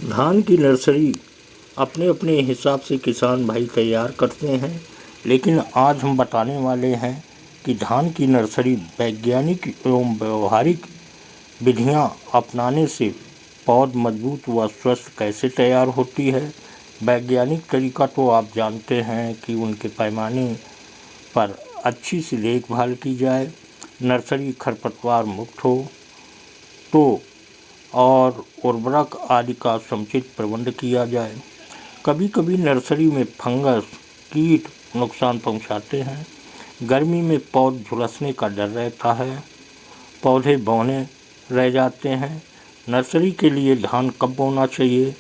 धान की नर्सरी अपने अपने हिसाब से किसान भाई तैयार करते हैं, लेकिन आज हम बताने वाले हैं कि धान की नर्सरी वैज्ञानिक एवं व्यवहारिक विधियां अपनाने से पौध मजबूत व स्वस्थ कैसे तैयार होती है। वैज्ञानिक तरीका तो आप जानते हैं कि उनके पैमाने पर अच्छी सी देखभाल की जाए, नर्सरी खरपतवार मुक्त हो तो और उर्वरक आदि का समुचित प्रबंध किया जाए। कभी कभी नर्सरी में फंगस कीट नुकसान पहुंचाते हैं। गर्मी में पौध झुलसने का डर रहता है, पौधे बौने रह जाते हैं। नर्सरी के लिए धान कब बोना चाहिए,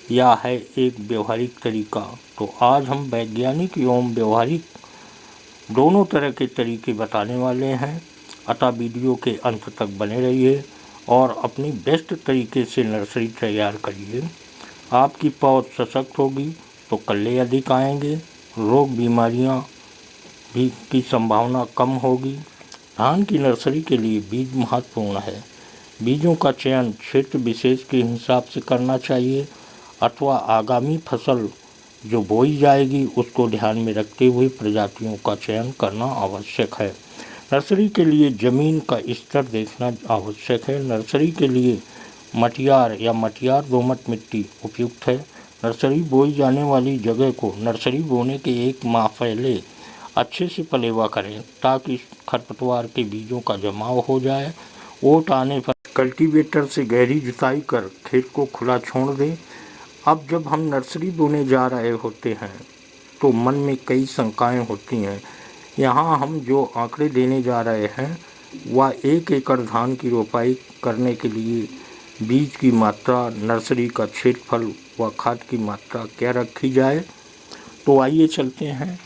यह है एक व्यवहारिक तरीका। तो आज हम वैज्ञानिक एवं व्यवहारिक दोनों तरह के तरीके बताने वाले हैं, अतः वीडियो के अंत तक बने रहिए और अपनी बेस्ट तरीके से नर्सरी तैयार करिए। आपकी पौध सशक्त होगी तो कल्ले अधिक आएंगे, रोग बीमारियां भी की संभावना कम होगी। धान की नर्सरी के लिए बीज महत्वपूर्ण है। बीजों का चयन क्षेत्र विशेष के हिसाब से करना चाहिए अथवा आगामी फसल जो बोई जाएगी उसको ध्यान में रखते हुए प्रजातियों का चयन करना आवश्यक है। नर्सरी के लिए ज़मीन का स्तर देखना आवश्यक है। नर्सरी के लिए मटियार या मटियार दोमट मिट्टी उपयुक्त है। नर्सरी बोई जाने वाली जगह को नर्सरी बोने के 1 माह पहले अच्छे से पलेवा करें ताकि खरपतवार के बीजों का जमाव हो जाए। ओट आने पर कल्टीवेटर से गहरी जुताई कर खेत को खुला छोड़ दें। अब जब हम नर्सरी बोने जा रहे होते हैं तो मन में कई शंकाएं होती हैं। यहाँ हम जो आंकड़े देने जा रहे हैं वह 1 एकड़ धान की रोपाई करने के लिए बीज की मात्रा, नर्सरी का क्षेत्रफल व खाद की मात्रा क्या रखी जाए। तो आइए चलते हैं।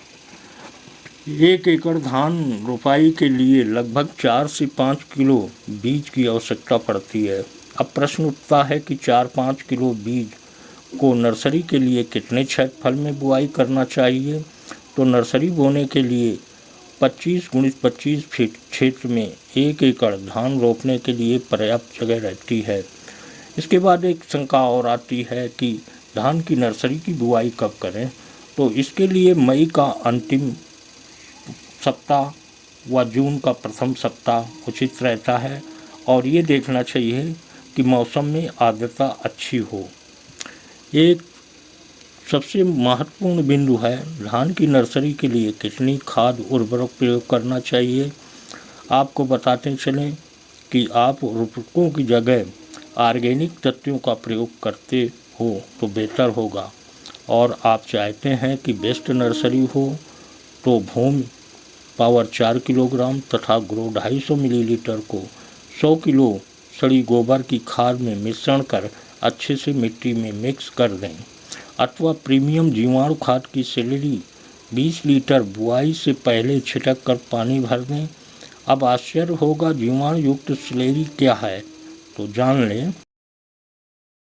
1 एकड़ धान रोपाई के लिए लगभग 4 से 5 किलो बीज की आवश्यकता पड़ती है। अब प्रश्न उठता है कि 4-5 किलो बीज को नर्सरी के लिए कितने क्षेत्रफल में बुआई करना चाहिए। तो नर्सरी बोने के लिए 25 × 25 फीट क्षेत्र में 1 एकड़ धान रोपने के लिए पर्याप्त जगह रहती है। इसके बाद एक शंका और आती है कि धान की नर्सरी की बुआई कब करें। तो इसके लिए मई का अंतिम सप्ताह व जून का प्रथम सप्ताह उचित रहता है और ये देखना चाहिए कि मौसम में आर्द्रता अच्छी हो। एक सबसे महत्वपूर्ण बिंदु है धान की नर्सरी के लिए कितनी खाद उर्वरक प्रयोग करना चाहिए। आपको बताते चलें कि आप उर्वरकों की जगह ऑर्गेनिक तत्वों का प्रयोग करते हो तो बेहतर होगा और आप चाहते हैं कि बेस्ट नर्सरी हो तो भूमि पावर 4 किलोग्राम तथा ग्रो 250 मिलीलीटर को 100 किलो सड़ी गोबर की खाद में मिश्रण कर अच्छे से मिट्टी में मिक्स कर दें अथवा प्रीमियम जीवाणु खाद की स्लरी 20 लीटर बुआई से पहले छिटक कर पानी भर दें। अब आश्चर्य होगा जीवाणु युक्त स्लरी क्या है, तो जान लें।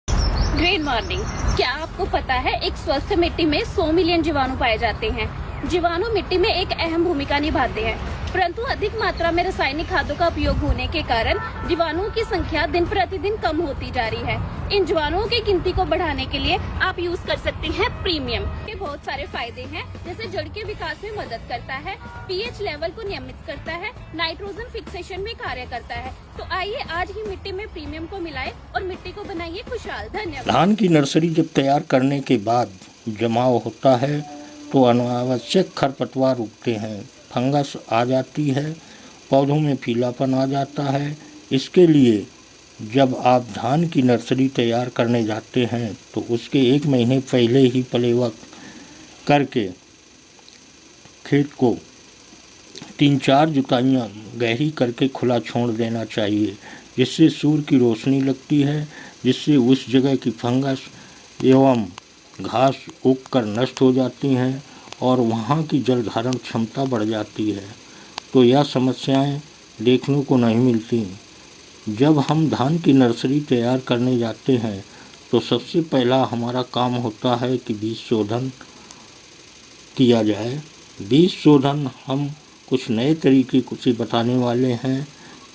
Good morning. क्या आपको पता है एक स्वस्थ मिट्टी में 100 मिलियन जीवाणु पाए जाते हैं। जीवाणु मिट्टी में एक अहम भूमिका निभाते हैं, परंतु अधिक मात्रा में रासायनिक खादों का उपयोग होने के कारण जीवाणुओं की संख्या दिन प्रतिदिन कम होती जा रही है। इन जीवाणुओं की गिनती को बढ़ाने के लिए आप यूज कर सकते हैं प्रीमियम के बहुत सारे फायदे हैं, जैसे जड़ के विकास में मदद करता है, पीएच लेवल को नियमित करता है, नाइट्रोजन फिक्सेशन में कार्य करता है। तो आइए आज ही मिट्टी में प्रीमियम को मिलाए और मिट्टी को बनाइए खुशहाल। धन्यवाद। धान की नर्सरी जब तैयार करने के बाद जमाव होता है तो अनावश्यक खरपतवार उगते हैं, फंगस आ जाती है, पौधों में पीलापन आ जाता है। इसके लिए जब आप धान की नर्सरी तैयार करने जाते हैं तो उसके 1 महीने पहले ही पलेवा करके खेत को 3-4 जुताइयाँ गहरी करके खुला छोड़ देना चाहिए, जिससे सूर्य की रोशनी लगती है, जिससे उस जगह की फंगस एवं घास उगकर नष्ट हो जाती हैं और वहाँ की जल धारण क्षमता बढ़ जाती है। तो यह समस्याएं देखने को नहीं मिलती। जब हम धान की नर्सरी तैयार करने जाते हैं तो सबसे पहला हमारा काम होता है कि बीज शोधन किया जाए। बीज शोधन हम कुछ नए तरीके से बताने वाले हैं,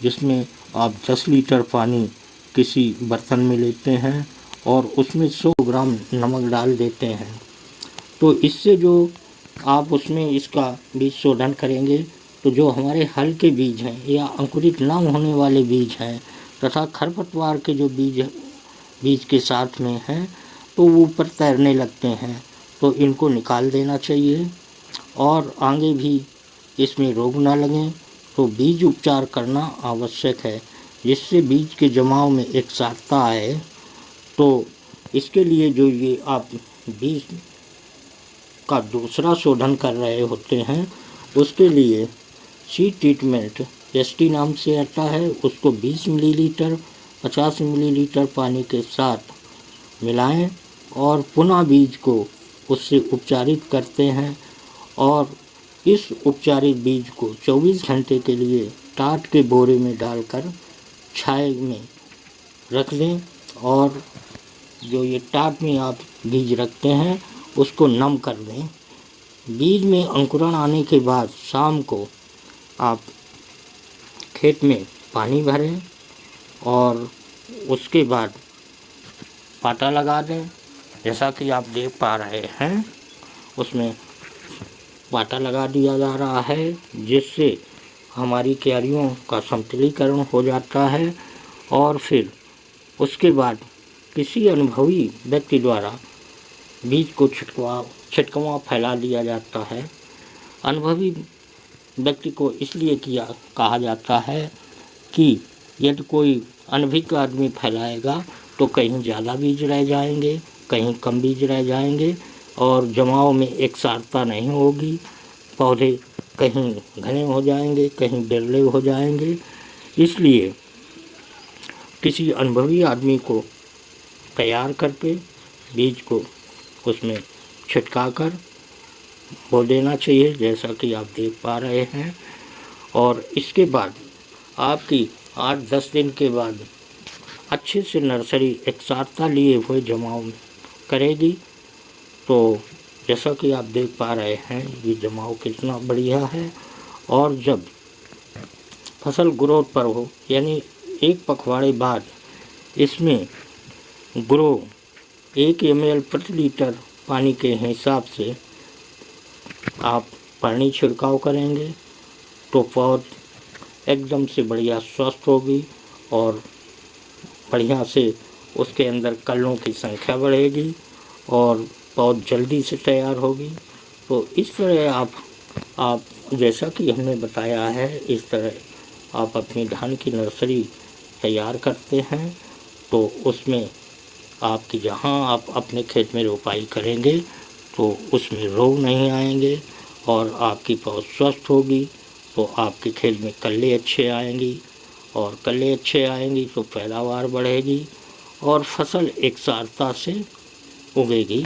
जिसमें आप 10 लीटर पानी किसी बर्तन में लेते हैं और उसमें 100 ग्राम नमक डाल देते हैं। तो इससे जो आप उसमें इसका बीज शोधन करेंगे तो जो हमारे हल के बीज हैं या अंकुरित न होने वाले बीज हैं तथा खरपतवार के जो बीज के साथ में हैं तो वो ऊपर तैरने लगते हैं, तो इनको निकाल देना चाहिए। और आगे भी इसमें रोग ना लगें तो बीज उपचार करना आवश्यक है, जिससे बीज के जमाव में एक सारता आए। तो इसके लिए जो ये आप बीज का दूसरा शोधन कर रहे होते हैं उसके लिए सीड ट्रीटमेंट एसटी नाम से आता है, उसको 20 मिलीलीटर 50 मिलीलीटर पानी के साथ मिलाएं और पुनः बीज को उससे उपचारित करते हैं। और इस उपचारित बीज को 24 घंटे के लिए टाट के बोरे में डालकर छाया में रख दें और जो ये टाट में आप बीज रखते हैं उसको नम कर दें। बीज में अंकुरण आने के बाद शाम को आप खेत में पानी भरें और उसके बाद पाटा लगा दें। जैसा कि आप देख पा रहे हैं उसमें पाटा लगा दिया जा रहा है, जिससे हमारी क्यारियों का समतलीकरण हो जाता है। और फिर उसके बाद किसी अनुभवी व्यक्ति द्वारा बीज को छिटकवा फैला दिया जाता है। अनुभवी व्यक्ति को इसलिए कहा जाता है कि यदि कोई अनभिज्ञ आदमी फैलाएगा तो कहीं ज़्यादा बीज रह जाएंगे, कहीं कम बीज रह जाएंगे और जमाव में एक सारता नहीं होगी। पौधे कहीं घने हो जाएंगे, कहीं बिरले हो जाएंगे। इसलिए किसी अनुभवी आदमी को तैयार करके बीज को उसमें छिटका कर बो देना चाहिए, जैसा कि आप देख पा रहे हैं। और इसके बाद आपकी 8-10 दिन के बाद अच्छे से नर्सरी एक सारता लिए हुए जमाव में करेगी। तो जैसा कि आप देख पा रहे हैं ये जमाव कितना बढ़िया है। और जब फसल ग्रोथ पर हो यानी एक पखवाड़े बाद इसमें ग्रो 1 ml प्रति लीटर पानी के हिसाब से आप पानी छिड़काव करेंगे तो पौध एकदम से बढ़िया स्वस्थ होगी और बढ़िया से उसके अंदर कलियों की संख्या बढ़ेगी और पौध जल्दी से तैयार होगी। तो इस तरह आप जैसा कि हमने बताया है इस तरह आप अपनी धान की नर्सरी तैयार करते हैं। तो उसमें आपकी जहाँ आप अपने खेत में रोपाई करेंगे तो उसमें रोग नहीं आएंगे और आपकी पौध स्वस्थ होगी। तो आपके खेत में कल्ले अच्छे आएंगी और कल्ले अच्छे आएंगी तो पैदावार बढ़ेगी और फसल एक सारता से उगेगी।